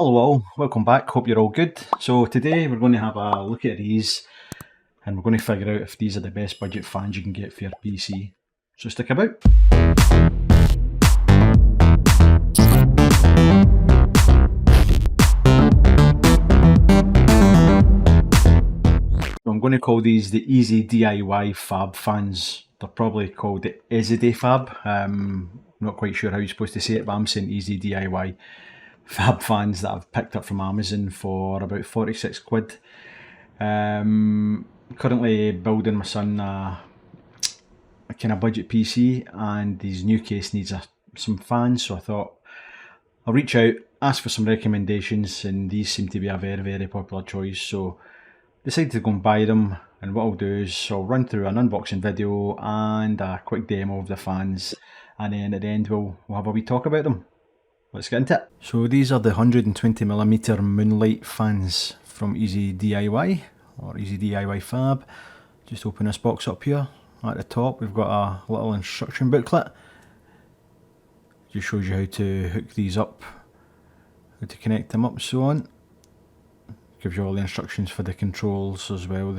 Hello all, welcome back, hope you're all good. So today we're going to have a look at these and we're going to figure out if these are the best budget fans you can get for your PC. So stick about. So I'm going to call these the EZDIY-FAB fans. They're probably called the EZDIY-FAB. I'm not quite sure how you're supposed to say it, but I'm saying EZDIY-FAB fans that I've picked up from Amazon for about 46 quid. Currently building my son a kind of budget PC, and his new case needs some fans, so I thought I'll reach out, ask for some recommendations, and these seem to be a very popular choice, so decided to go and buy them. And what I'll do is I'll run through an unboxing video and a quick demo of the fans, and then at the end we'll have a wee talk about them. Let's get into it. So these are the 120mm Moonlight fans from EZDIY or EZDIY-FAB. Just open this box up here. At the top we've got a little instruction booklet. Just shows you how to hook these up, how to connect them up, so on. Gives you all the instructions for the controls as well.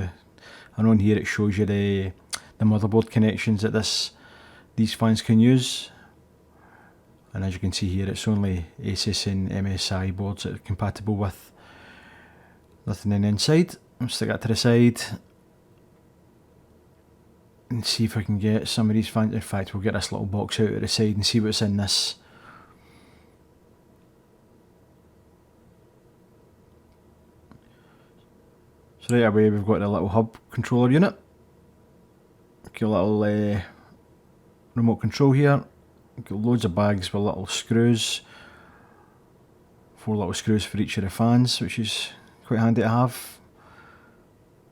And on here it shows you the motherboard connections that these fans can use. And as you can see here, it's only ASUS and MSI boards that are compatible with. Nothing in the inside. I'll stick that to the side and see if I can get some of these fans. In fact, we'll get this little box out at the side and see what's in this. So right away we've got the little hub controller unit. Got a little remote control here. Got loads of bags with little screws. 4 little screws for each of the fans, which is quite handy to have.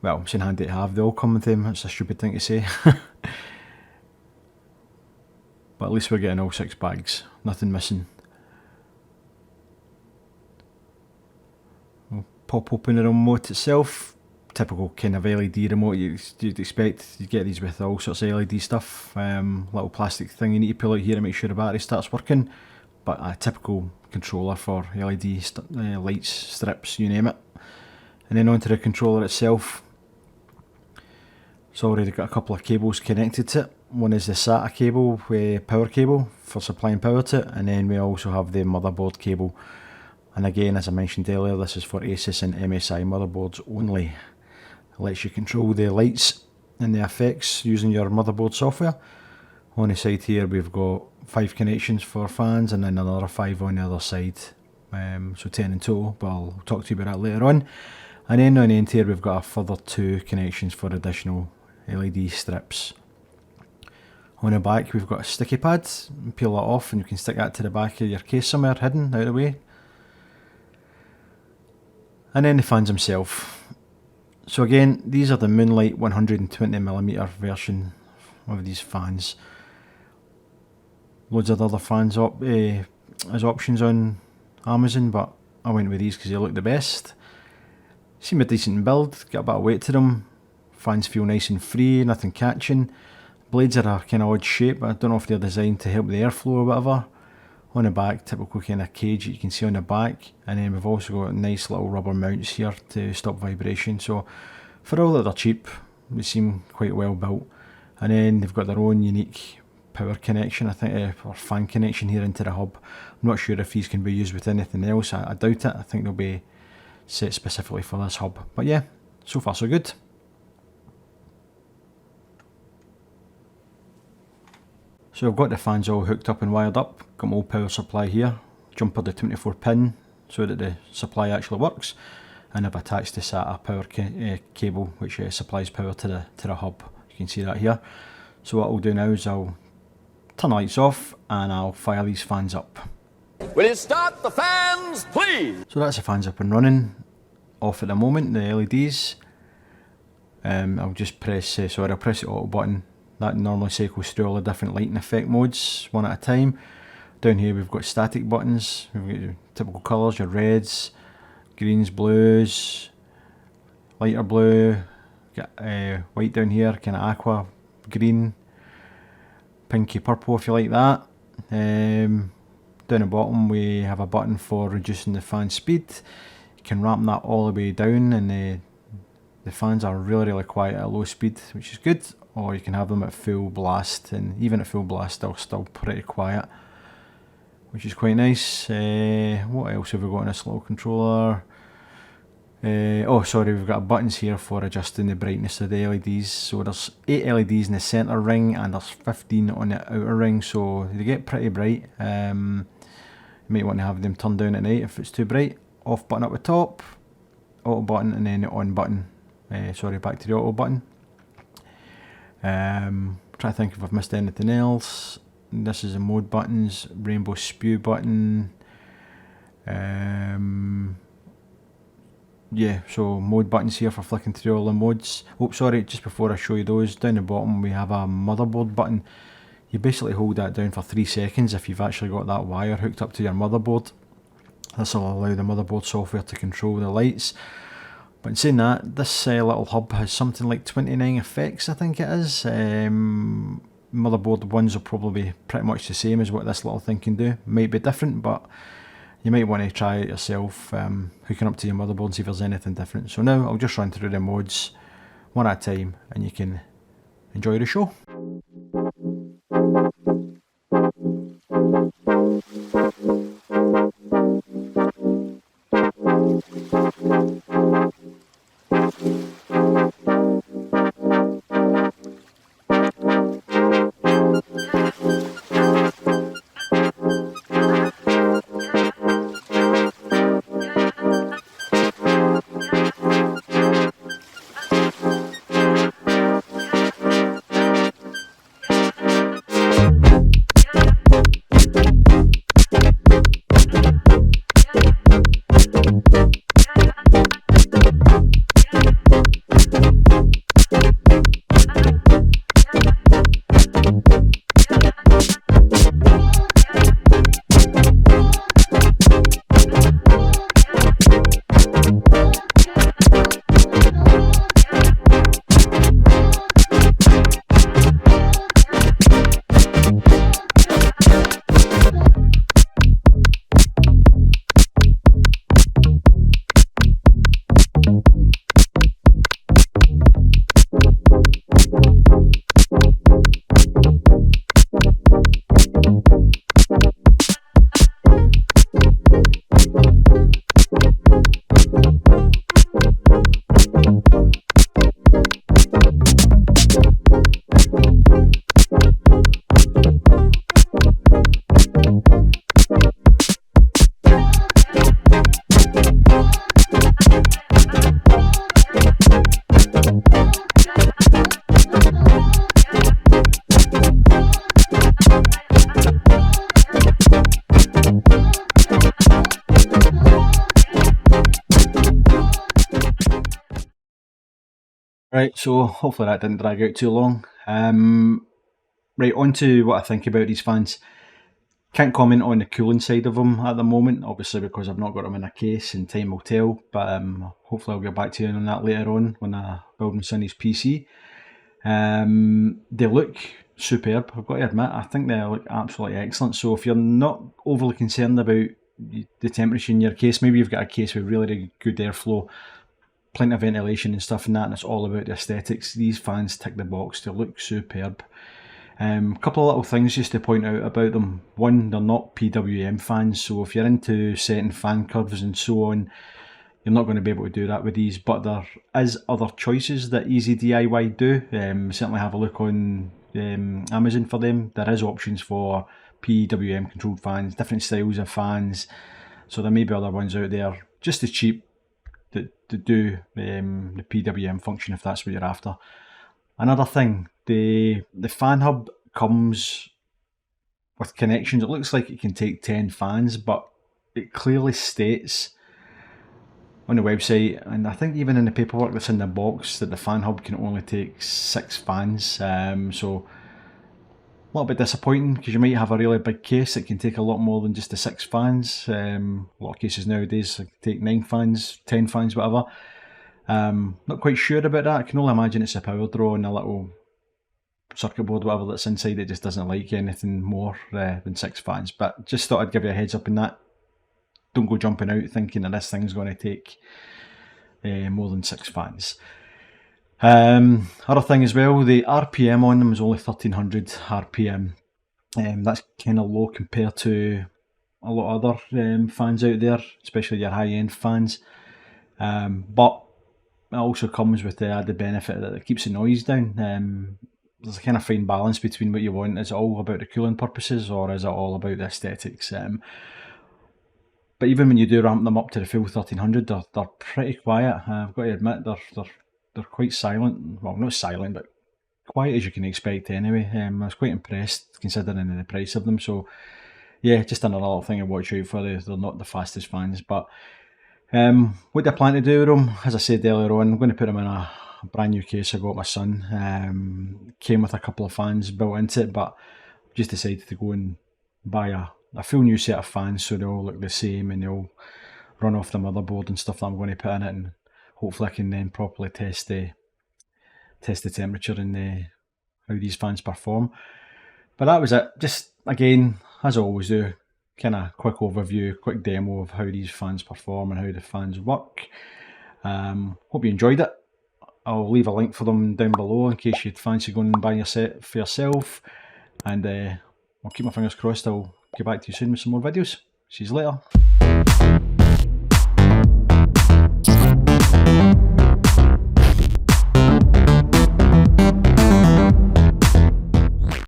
Well, I'm saying handy to have, they all come with them, that's a stupid thing to say. But at least we're getting all 6 bags, nothing missing. We'll pop open the remote itself. Typical kind of LED remote you'd expect. You get these with all sorts of LED stuff. Little plastic thing you need to pull out here to make sure the battery starts working. But a typical controller for LED lights, strips, you name it. And then onto the controller itself. It's already got a couple of cables connected to it. One is the Sata cable, power cable for supplying power to it, and then we also have the motherboard cable. And again, as I mentioned earlier, this is for ASUS and MSI motherboards only. It lets you control the lights and the effects using your motherboard software. On the side here we've got 5 connections for fans and then another 5 on the other side. So 10 in total, but I'll talk to you about that later on. And then on the end here we've got a further 2 connections for additional LED strips. On the back we've got a sticky pad. Peel that off and you can stick that to the back of your case somewhere, hidden out of the way. And then the fans themselves. So again, these are the Moonlight 120mm version of these fans. Loads of other fans as options on Amazon, but I went with these because they look the best. Seem a decent build, got a bit of weight to them. Fans feel nice and free, nothing catching. Blades are a kind of odd shape, but I don't know if they're designed to help the airflow or whatever. On the back, typical kind of cage that you can see on the back, and then we've also got nice little rubber mounts here to stop vibration. So for all that they're cheap, they seem quite well built. And then they've got their own unique power connection, I think, or fan connection here into the hub. I'm not sure if these can be used with anything else. I doubt it. I think they'll be set specifically for this hub. But yeah, so far so good. So I've got the fans all hooked up and wired up, got my old power supply here, jumpered the 24 pin so that the supply actually works, and I've attached the SATA power cable which supplies power to the hub. You can see that here. So what I'll do now is I'll turn the lights off and I'll fire these fans up. Will you start the fans, please? So that's the fans up and running, off at the moment, the LEDs. I'll just press, I'll press the auto button. That normally cycles through all the different lighting effect modes, one at a time. Down here we've got static buttons, we've got your typical colours, your reds, greens, blues, lighter blue, got white down here, kind of aqua, green, pinky purple if you like that. down the bottom we have a button for reducing the fan speed. You can ramp that all the way down, and the fans are really quiet at low speed, which is good. Or you can have them at full blast, and even at full blast they're still pretty quiet, which is quite nice. What else have we got in this little controller? Oh sorry, we've got buttons here for adjusting the brightness of the LEDs. So there's 8 LEDs in the centre ring and there's 15 on the outer ring, so they get pretty bright. You might want to have them turned down at night if it's too bright. Off button up the top, auto button, and then the on button. Sorry, back to the auto button. Trying to think if I've missed anything else. This is the mode buttons, rainbow spew button. Yeah, so mode buttons here for flicking through all the modes. Oh sorry, just before I show you those, down the bottom we have a motherboard button. You basically hold that down for 3 seconds if you've actually got that wire hooked up to your motherboard. This will allow the motherboard software to control the lights. But in saying that, this little hub has something like 29 effects, I think it is. Motherboard ones will probably be pretty much the same as what this little thing can do. Might be different, but you might want to try it yourself, hooking up to your motherboard and see if there's anything different. So now I'll just run through the modes one at a time and you can enjoy the show. Right, so hopefully that didn't drag out too long. Right, on to what I think about these fans. Can't comment on the cooling side of them at the moment, obviously because I've not got them in a case and time will tell, but hopefully I'll get back to you on that later on when I build my son's PC. They look superb, I've got to admit. I think they look absolutely excellent. So if you're not overly concerned about the temperature in your case, maybe you've got a case with really good airflow, plenty of ventilation and stuff and that, and it's all about the aesthetics. These fans tick the box, they look superb. Couple of little things just to point out about them. One, they're not PWM fans, so if you're into setting fan curves and so on, you're not going to be able to do that with these, but there is other choices that EZDIY do. Certainly have a look on Amazon for them. There is options for PWM controlled fans, different styles of fans, so there may be other ones out there just as cheap that do the PWM function if that's what you're after. Another thing, the fan hub comes with connections. It looks like it can take 10 fans, but it clearly states on the website, and I think even in the paperwork that's in the box, that the fan hub can only take 6 fans. So a little bit disappointing, because you might have a really big case that can take a lot more than just the 6 fans. A lot of cases nowadays take 9 fans, 10 fans, whatever. Not quite sure about that. I can only imagine it's a power draw and a little circuit board, whatever that's inside it, just doesn't like anything more than 6 fans. But just thought I'd give you a heads up on that. Don't go jumping out thinking that this thing's going to take more than 6 fans. Other thing as well, the RPM on them is only 1300 RPM. That's kind of low compared to a lot of other fans out there, especially your high-end fans. But it also comes with the added benefit that it keeps the noise down. There's a kind of fine balance between what you want. Is it all about the cooling purposes, or is it all about the aesthetics? But even when you do ramp them up to the full 1300, they're pretty quiet. I've got to admit, they're quite silent. Well, not silent, but quiet as you can expect anyway. I was quite impressed considering the price of them. So yeah, just another little thing to watch out for. They're not the fastest fans, but what do I plan to do with them? As I said earlier on, I'm going to put them in a brand new case I got my son. Came with a couple of fans built into it, but just decided to go and buy a full new set of fans so they all look the same and they all run off the motherboard and stuff that I'm going to put in it, and hopefully I can then properly test the temperature and how these fans perform. But that was it. Just again, as I always do, kind of quick overview, quick demo of how these fans perform and how the fans work. Hope you enjoyed it. I'll leave a link for them down below in case you'd fancy going and buying a set for yourself. And I'll keep my fingers crossed. I'll get back to you soon with some more videos. See you later.